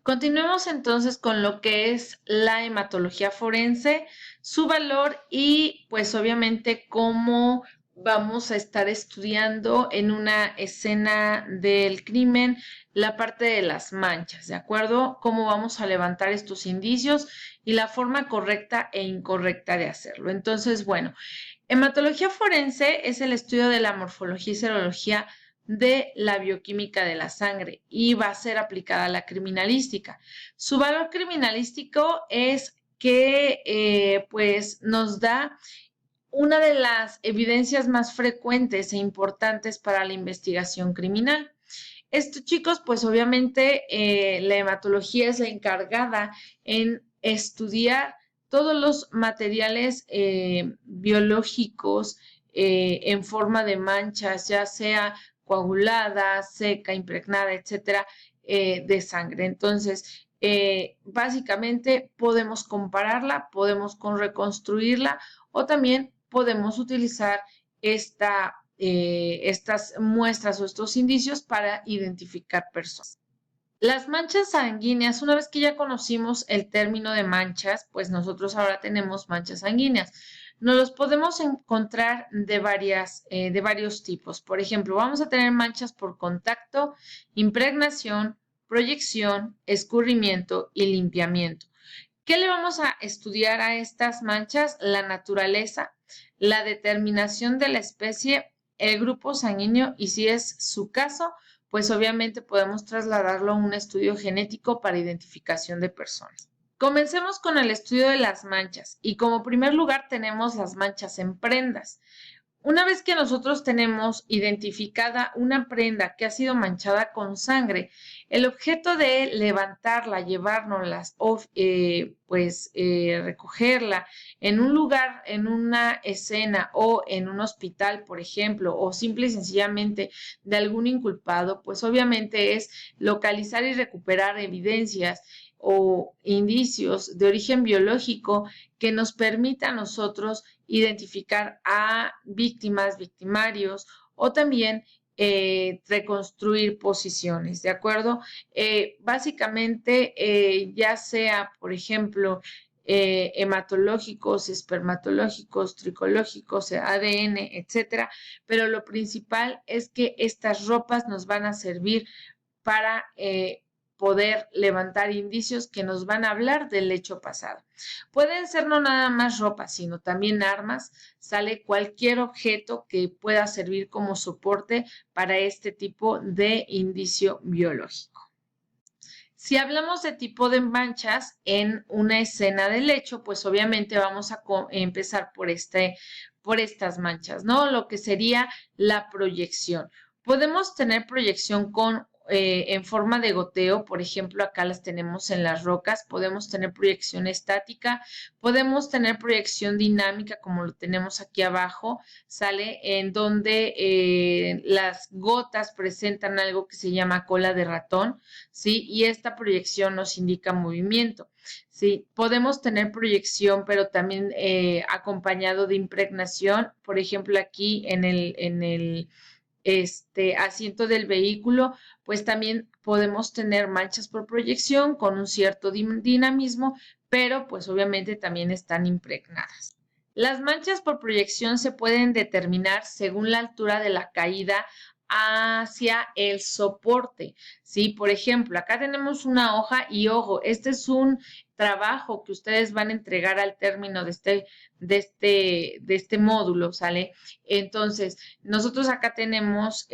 Continuemos entonces con lo que es la hematología forense, su valor y pues obviamente cómo vamos a estar estudiando en una escena del crimen la parte de las manchas, ¿de acuerdo? Cómo vamos a levantar estos indicios y la forma correcta e incorrecta de hacerlo. Entonces, bueno, hematología forense es el estudio de la morfología y serología de la bioquímica de la sangre y va a ser aplicada a la criminalística. Su valor criminalístico es que pues nos da una de las evidencias más frecuentes e importantes para la investigación criminal. Esto, chicos, pues obviamente la hematología es la encargada en estudiar todos los materiales biológicos en forma de manchas, ya sea coagulada, seca, impregnada, etcétera, de sangre. Entonces, básicamente podemos compararla, podemos reconstruirla o también podemos utilizar estas muestras o estos indicios para identificar personas. Las manchas sanguíneas, una vez que ya conocimos el término de manchas, pues nosotros ahora tenemos manchas sanguíneas. Nos los podemos encontrar de varios tipos. Por ejemplo, vamos a tener manchas por contacto, impregnación, proyección, escurrimiento y limpiamiento. ¿Qué le vamos a estudiar a estas manchas? La naturaleza, la determinación de la especie, el grupo sanguíneo y si es su caso, pues obviamente podemos trasladarlo a un estudio genético para identificación de personas. Comencemos con el estudio de las manchas y como primer lugar tenemos las manchas en prendas. Una vez que nosotros tenemos identificada una prenda que ha sido manchada con sangre, el objeto de levantarla, llevárnosla o recogerla en un lugar, en una escena o en un hospital, por ejemplo, o simple y sencillamente de algún inculpado, pues obviamente es localizar y recuperar evidencias o indicios de origen biológico que nos permita a nosotros identificar a víctimas, victimarios o también reconstruir posiciones, ¿de acuerdo? Básicamente, ya sea, por ejemplo, hematológicos, espermatológicos, tricológicos, ADN, etcétera, pero lo principal es que estas ropas nos van a servir para poder levantar indicios que nos van a hablar del hecho pasado. Pueden ser no nada más ropa, sino también armas, sale cualquier objeto que pueda servir como soporte para este tipo de indicio biológico. Si hablamos de tipo de manchas en una escena del hecho, pues obviamente vamos a empezar por estas manchas, ¿no? Lo que sería la proyección. Podemos tener proyección en forma de goteo, por ejemplo, acá las tenemos en las rocas, podemos tener proyección estática, podemos tener proyección dinámica como lo tenemos aquí abajo, sale en donde las gotas presentan algo que se llama cola de ratón, ¿sí? Y esta proyección nos indica movimiento. Sí, podemos tener proyección, pero también acompañado de impregnación. Por ejemplo, aquí en el asiento del vehículo, pues también podemos tener manchas por proyección con un cierto dinamismo, pero pues obviamente también están impregnadas. Las manchas por proyección se pueden determinar según la altura de la caída hacia el soporte, ¿sí? Por ejemplo, acá tenemos una hoja y ojo, este es un trabajo que ustedes van a entregar al término de este módulo, ¿sale? Entonces, nosotros acá tenemos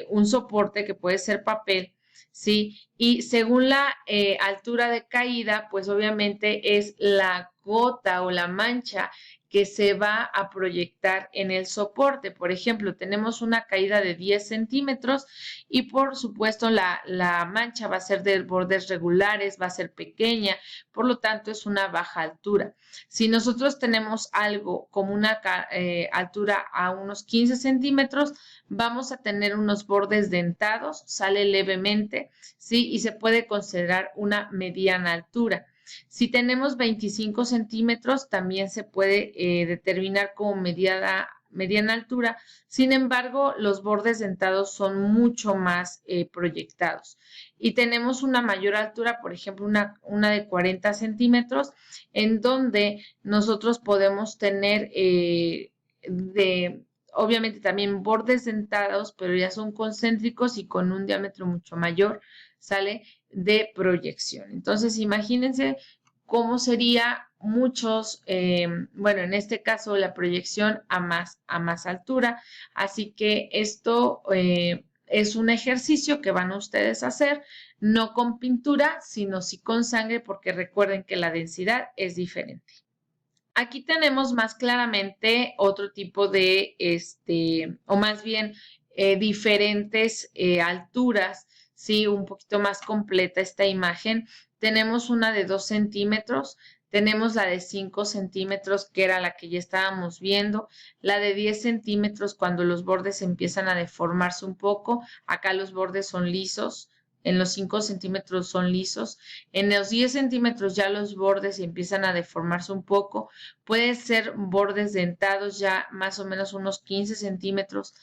un soporte que puede ser papel, ¿sí? Y según la altura de caída, pues obviamente es la gota o la mancha que se va a proyectar en el soporte. Por ejemplo, tenemos una caída de 10 centímetros y por supuesto la mancha va a ser de bordes regulares, va a ser pequeña, por lo tanto es una baja altura. Si nosotros tenemos algo como una altura a unos 15 centímetros, vamos a tener unos bordes dentados, sale levemente, ¿sí? Y se puede considerar una mediana altura. Si tenemos 25 centímetros, también se puede determinar como mediana altura. Sin embargo, los bordes dentados son mucho más proyectados. Y tenemos una mayor altura, por ejemplo, una de 40 centímetros, en donde nosotros podemos tener obviamente también bordes dentados, pero ya son concéntricos y con un diámetro mucho mayor, ¿sale? De proyección. Entonces, imagínense cómo sería muchos, bueno, en este caso la proyección a más altura. Así que esto es un ejercicio que van ustedes a hacer, no con pintura, sino sí con sangre, porque recuerden que la densidad es diferente. Aquí tenemos más claramente otro tipo de, o más bien diferentes alturas, ¿sí? Un poquito más completa esta imagen. Tenemos una de 2 centímetros, tenemos la de 5 centímetros, que era la que ya estábamos viendo, la de 10 centímetros cuando los bordes empiezan a deformarse un poco, acá los bordes son lisos, en los 5 centímetros son lisos, en los 10 centímetros ya los bordes empiezan a deformarse un poco, pueden ser bordes dentados ya más o menos unos 15 centímetros,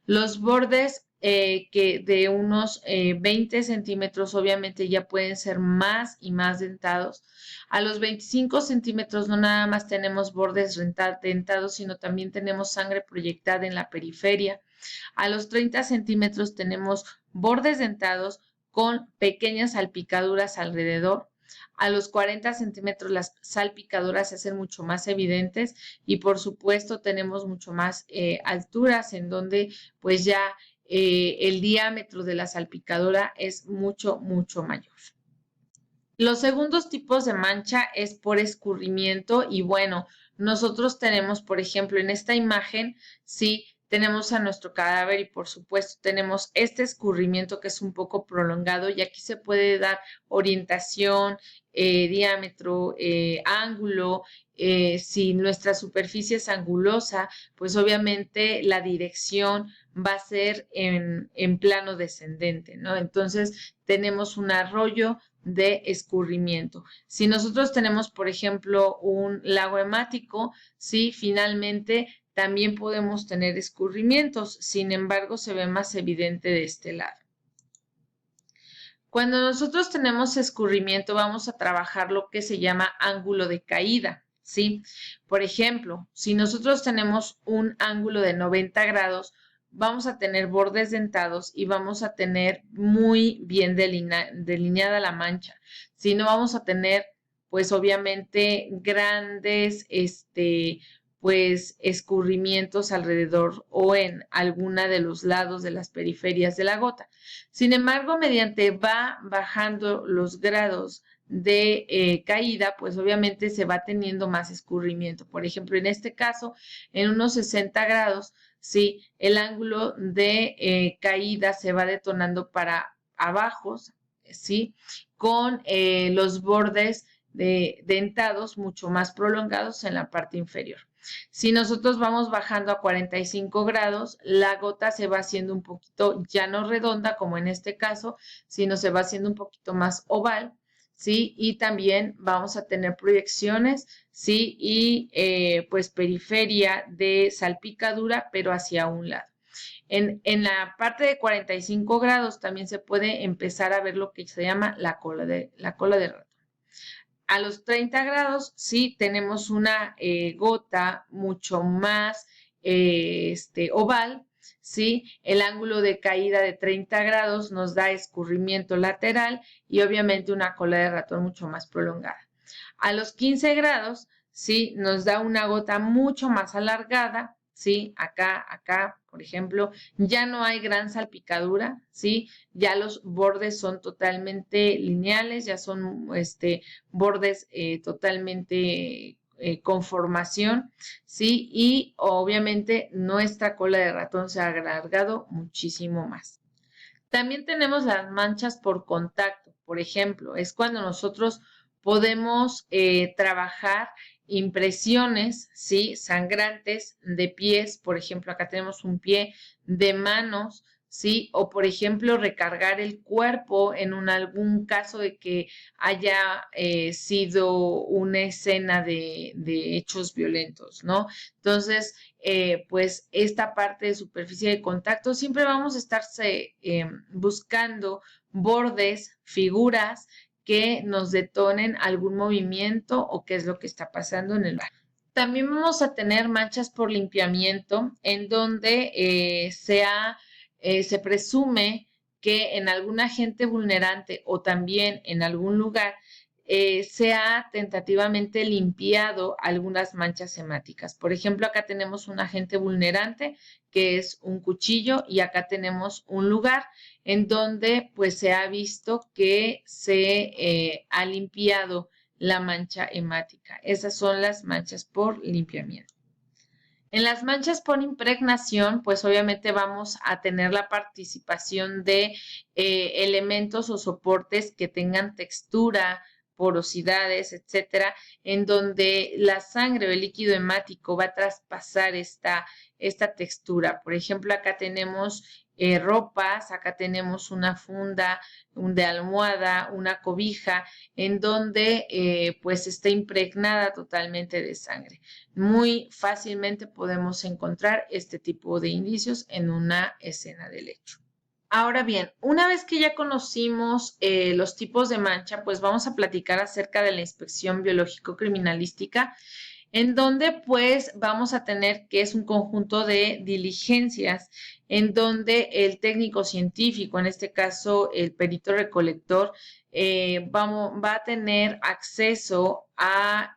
los bordes que de unos 20 centímetros obviamente ya pueden ser más y más dentados. A los 25 centímetros no nada más tenemos bordes dentados, sino también tenemos sangre proyectada en la periferia. A los 30 centímetros tenemos bordes dentados con pequeñas salpicaduras alrededor. A los 40 centímetros las salpicaduras se hacen mucho más evidentes y por supuesto tenemos mucho más alturas en donde pues ya el diámetro de la salpicadura es mucho mayor. Los segundos tipos de mancha es por escurrimiento y bueno, nosotros tenemos, por ejemplo, en esta imagen, sí, tenemos a nuestro cadáver y por supuesto tenemos este escurrimiento que es un poco prolongado y aquí se puede dar orientación, diámetro, ángulo. Si nuestra superficie es angulosa, pues obviamente la dirección va a ser en plano descendente, ¿no? Entonces tenemos un arroyo de escurrimiento. Si nosotros tenemos, por ejemplo, un lago hemático, sí, finalmente también podemos tener escurrimientos, sin embargo, se ve más evidente de este lado. Cuando nosotros tenemos escurrimiento, vamos a trabajar lo que se llama ángulo de caída, ¿sí? Por ejemplo, si nosotros tenemos un ángulo de 90 grados, vamos a tener bordes dentados y vamos a tener muy bien delineada la mancha. Si no, vamos a tener, pues obviamente, grandes, pues escurrimientos alrededor o en alguna de los lados de las periferias de la gota. Sin embargo, mediante va bajando los grados de caída, pues obviamente se va teniendo más escurrimiento. Por ejemplo, en este caso, en unos 60 grados, sí, el ángulo de caída se va detonando para abajo, sí, con los bordes dentados mucho más prolongados en la parte inferior. Si nosotros vamos bajando a 45 grados, la gota se va haciendo un poquito ya no redonda como en este caso, sino se va haciendo un poquito más oval, ¿sí? Y también vamos a tener proyecciones, ¿sí? Y pues periferia de salpicadura, pero hacia un lado. En la parte de 45 grados también se puede empezar a ver lo que se llama la cola de ratón. A los 30 grados sí tenemos una gota mucho más oval, ¿sí? El ángulo de caída de 30 grados nos da escurrimiento lateral y obviamente una cola de ratón mucho más prolongada. A los 15 grados, sí, nos da una gota mucho más alargada, ¿sí? Acá, por ejemplo, ya no hay gran salpicadura, ¿sí? Ya los bordes son totalmente lineales, ya son bordes totalmente con formación, ¿sí? Y obviamente nuestra cola de ratón se ha alargado muchísimo más. También tenemos las manchas por contacto, por ejemplo, es cuando nosotros podemos trabajar impresiones, ¿sí? Sangrantes de pies, por ejemplo, acá tenemos un pie, de manos, ¿sí? O, por ejemplo, recargar el cuerpo en algún caso de que haya sido una escena de hechos violentos, ¿no? Entonces, pues esta parte de superficie de contacto, siempre vamos a estarse buscando bordes, figuras que nos detonen algún movimiento o qué es lo que está pasando en el lugar. También vamos a tener manchas por limpiamiento en donde se presume que en algún agente vulnerante o también en algún lugar se ha tentativamente limpiado algunas manchas hemáticas. Por ejemplo, acá tenemos un agente vulnerante que es un cuchillo y acá tenemos un lugar en donde pues se ha visto que se ha limpiado la mancha hemática. Esas son las manchas por limpiamiento. En las manchas por impregnación, pues obviamente vamos a tener la participación de elementos o soportes que tengan textura, porosidades, etcétera, en donde la sangre o el líquido hemático va a traspasar esta textura. Por ejemplo, acá tenemos ropas, acá tenemos una funda de almohada, una cobija, en donde pues está impregnada totalmente de sangre. Muy fácilmente podemos encontrar este tipo de indicios en una escena del hecho. Ahora bien, una vez que ya conocimos los tipos de mancha, pues vamos a platicar acerca de la inspección biológico-criminalística, en donde pues vamos a tener que es un conjunto de diligencias en donde el técnico científico, en este caso el perito recolector, va a tener acceso a,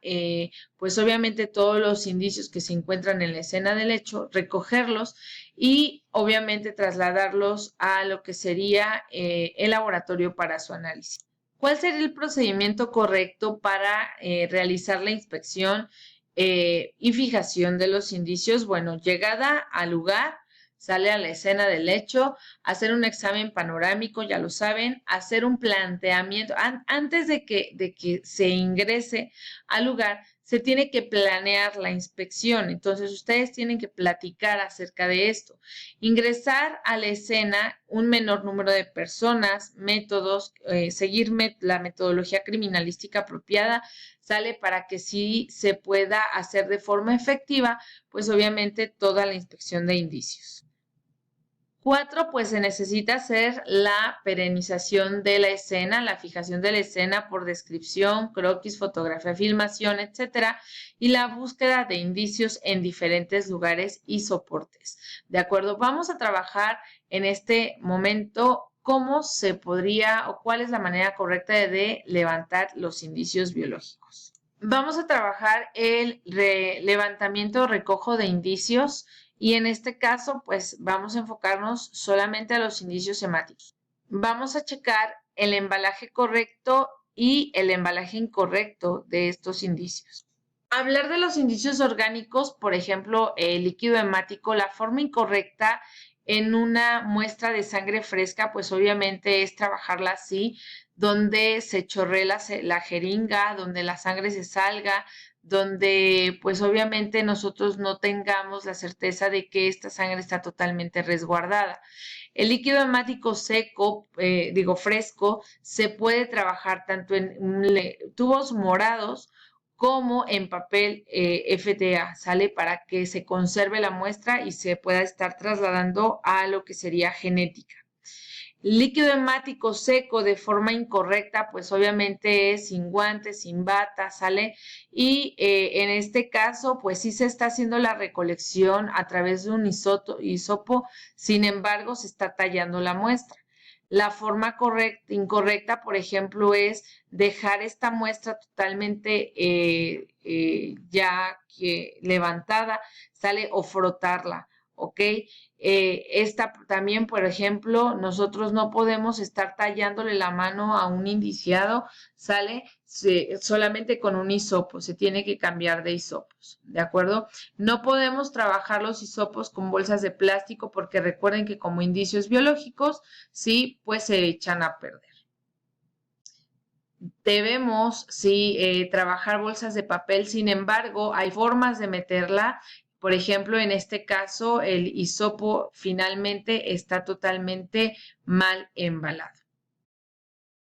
pues obviamente todos los indicios que se encuentran en la escena del hecho, recogerlos y obviamente trasladarlos a lo que sería el laboratorio para su análisis. ¿Cuál sería el procedimiento correcto para realizar la inspección y fijación de los indicios? Bueno, llegada al lugar, sale a la escena del hecho, hacer un examen panorámico, ya lo saben, hacer un planteamiento. Antes de que se ingrese al lugar, se tiene que planear la inspección. Entonces, ustedes tienen que platicar acerca de esto. Ingresar a la escena un menor número de personas, métodos, seguir la metodología criminalística apropiada, sale para que sí se pueda hacer de forma efectiva, pues obviamente toda la inspección de indicios. 4, pues se necesita hacer la perenización de la escena, la fijación de la escena por descripción, croquis, fotografía, filmación, etcétera, y la búsqueda de indicios en diferentes lugares y soportes. ¿De acuerdo? Vamos a trabajar en este momento cómo se podría o cuál es la manera correcta de levantar los indicios biológicos. Vamos a trabajar el levantamiento o recojo de indicios y en este caso, pues vamos a enfocarnos solamente a los indicios hemáticos. Vamos a checar el embalaje correcto y el embalaje incorrecto de estos indicios. Hablar de los indicios orgánicos, por ejemplo, el líquido hemático, la forma incorrecta en una muestra de sangre fresca, pues obviamente es trabajarla así, donde se chorree la jeringa, donde la sangre se salga, donde pues obviamente nosotros no tengamos la certeza de que esta sangre está totalmente resguardada. El líquido hemático seco, fresco, se puede trabajar tanto en tubos morados como en papel FTA, ¿sale? Para que se conserve la muestra y se pueda estar trasladando a lo que sería genética. Líquido hemático seco de forma incorrecta, pues obviamente es sin guantes, sin bata, ¿sale? Y en este caso, pues sí se está haciendo la recolección a través de un hisopo, sin embargo, se está tallando la muestra. La forma incorrecta, por ejemplo, es dejar esta muestra totalmente ya que levantada, ¿sale? O frotarla, ¿ok? Esta también, por ejemplo, nosotros no podemos estar tallándole la mano a un indiciado, ¿sale? Solamente con un hisopo, se tiene que cambiar de hisopos, ¿de acuerdo? No podemos trabajar los hisopos con bolsas de plástico porque recuerden que como indicios biológicos, sí, pues se echan a perder. Debemos, sí, trabajar bolsas de papel, sin embargo, hay formas de meterla. Por ejemplo, en este caso, el hisopo finalmente está totalmente mal embalado.